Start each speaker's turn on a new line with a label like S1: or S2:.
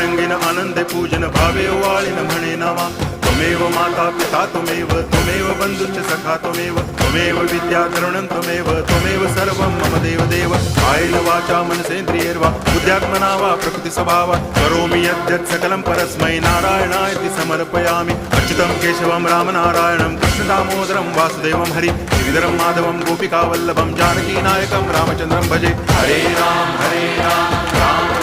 S1: रंगीन आनंदे पूजन भावे वाळीन म्हणे नावा त्वमेव माता पिता त्वमेव बंधुश्च सखा त्वमेव विद्या तरुणं त्वमेव सर्वं मम देव कायेन वाचा मनसेन्द्रियैर्वा बुद्ध्यात्मना वा प्रकृति स्वभावात् करोमि यद्यत् सकलं परस्मै नारायणायति समर्पयामि अच्युतं केशवं रामनारायणं कृष्णदामोदरं वासुदेवं हरि श्रीधरं माधवं गोपिकावल्लभं जानकीनायकं रामचन्द्रं भजे हरे राम राम